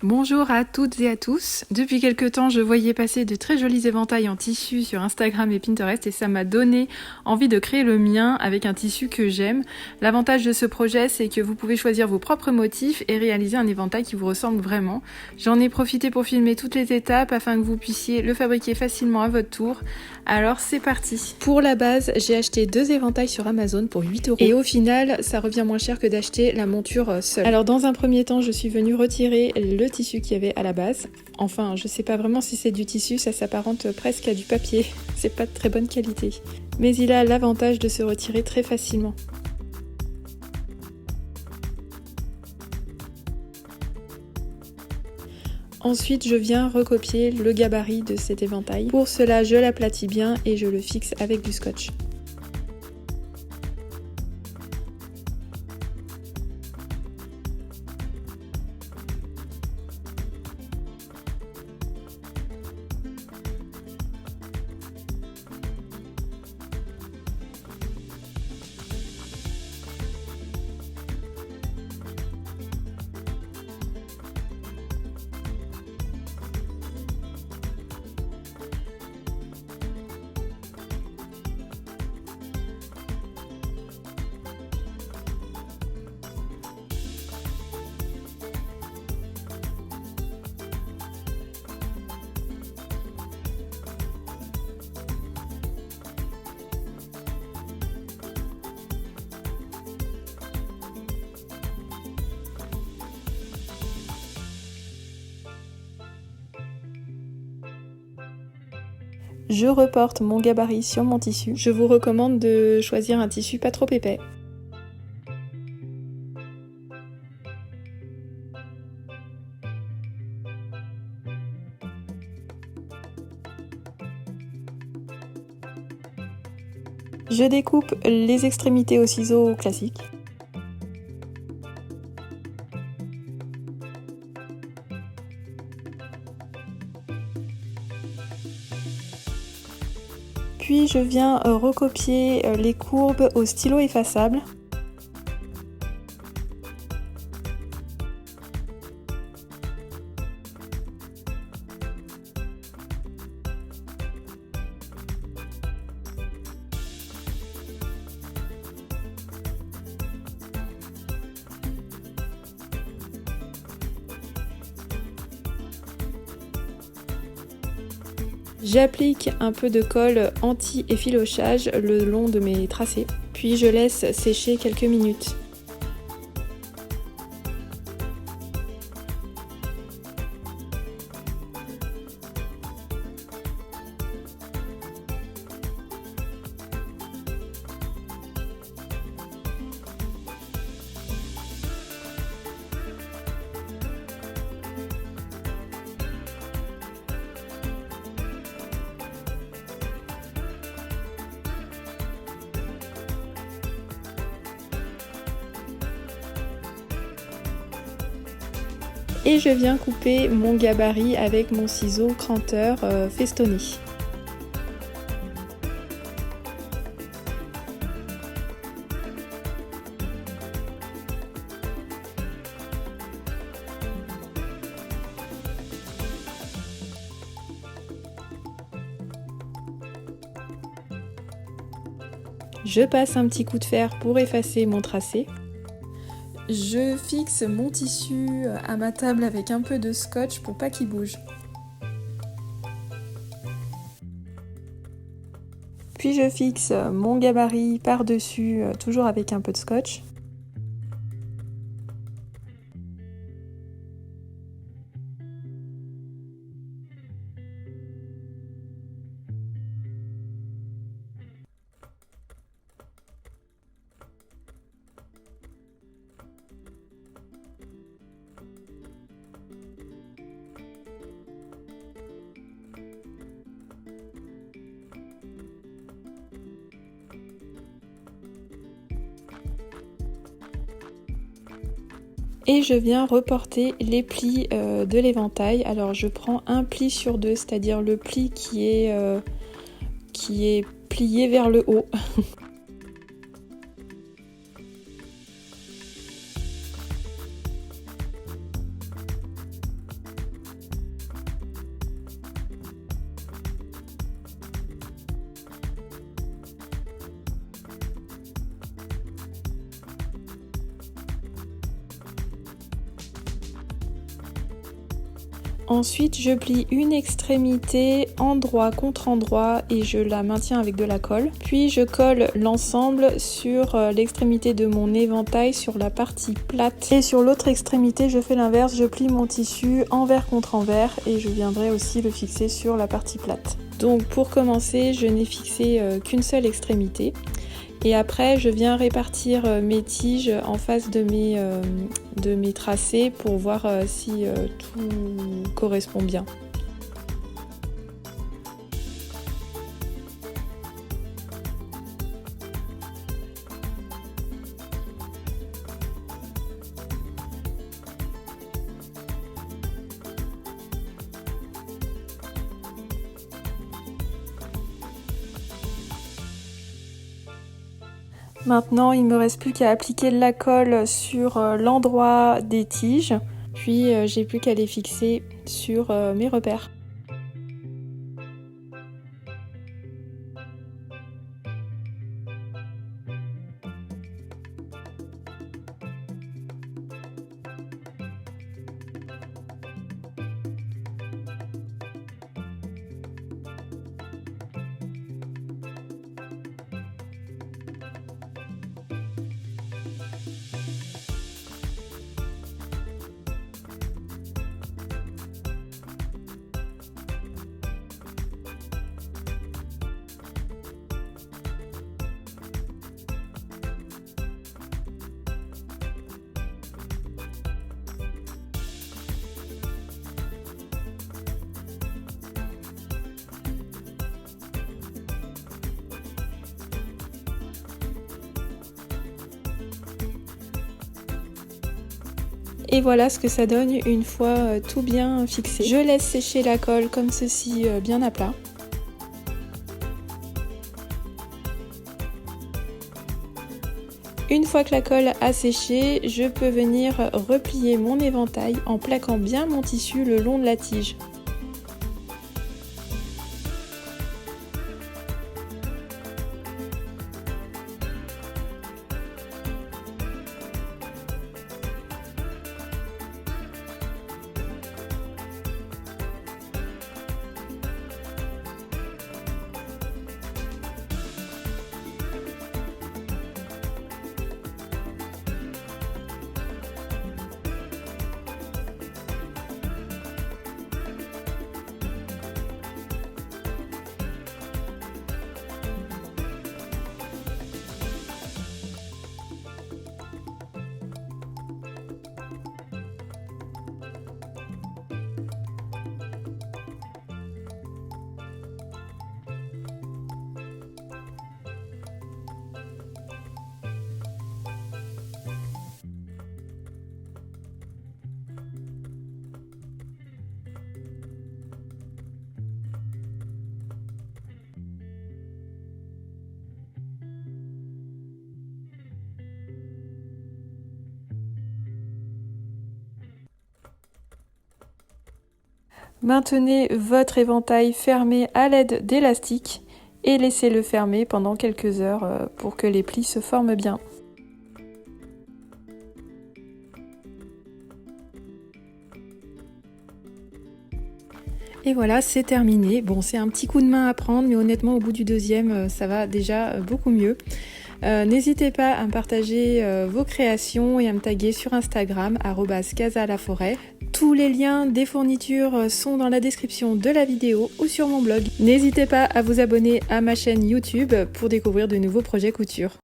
Bonjour à toutes et à tous. Depuis quelques temps, je voyais passer de très jolis éventails en tissu sur Instagram et Pinterest et ça m'a donné envie de créer le mien avec un tissu que j'aime. L'avantage de ce projet, c'est que vous pouvez choisir vos propres motifs et réaliser un éventail qui vous ressemble vraiment. J'en ai profité pour filmer toutes les étapes afin que vous puissiez le fabriquer facilement à votre tour. Alors c'est parti. Pour la base, j'ai acheté 2 éventails sur Amazon pour 8 € et au final, ça revient moins cher que d'acheter la monture seule. Alors dans un premier temps, je suis venue retirer le tissu qu'il y avait à la base. Enfin, je sais pas vraiment si c'est du tissu, ça s'apparente presque à du papier. C'est pas de très bonne qualité. Mais il a l'avantage de se retirer très facilement. Ensuite, je viens recopier le gabarit de cet éventail. Pour cela, je l'aplatis bien et je le fixe avec du scotch. Je reporte mon gabarit sur mon tissu. Je vous recommande de choisir un tissu pas trop épais. Je découpe les extrémités au ciseau classique. Puis je viens recopier les courbes au stylo effaçable. J'applique un peu de colle anti-effilochage le long de mes tracés, puis je laisse sécher quelques minutes. Et je viens couper mon gabarit avec mon ciseau cranteur festonné. Je passe un petit coup de fer pour effacer mon tracé. Je fixe mon tissu à ma table avec un peu de scotch pour pas qu'il bouge. Puis je fixe mon gabarit par-dessus, toujours avec un peu de scotch. Et je viens reporter les plis de l'éventail. Alors je prends un pli sur 2, c'est-à-dire le pli qui est plié vers le haut. Ensuite, je plie une extrémité endroit contre endroit et je la maintiens avec de la colle. Puis je colle l'ensemble sur l'extrémité de mon éventail sur la partie plate. Et sur l'autre extrémité, je fais l'inverse, je plie mon tissu envers contre envers et je viendrai aussi le fixer sur la partie plate. Donc pour commencer, je n'ai fixé qu'une seule extrémité. Et après, je viens répartir mes tiges en face de mes tracés pour voir si tout correspond bien. Maintenant, il ne me reste plus qu'à appliquer de la colle sur l'endroit des tiges, puis j'ai plus qu'à les fixer sur mes repères. Et voilà ce que ça donne une fois tout bien fixé. Je laisse sécher la colle comme ceci bien à plat. Une fois que la colle a séché, je peux venir replier mon éventail en plaquant bien mon tissu le long de la tige. Maintenez votre éventail fermé à l'aide d'élastiques et laissez-le fermer pendant quelques heures pour que les plis se forment bien. Et voilà, c'est terminé. Bon, c'est un petit coup de main à prendre, mais honnêtement, au bout du deuxième, ça va déjà beaucoup mieux. N'hésitez pas à me partager vos créations et à me taguer sur Instagram @casalaforêt. Tous les liens des fournitures sont dans la description de la vidéo ou sur mon blog. N'hésitez pas à vous abonner à ma chaîne YouTube pour découvrir de nouveaux projets couture.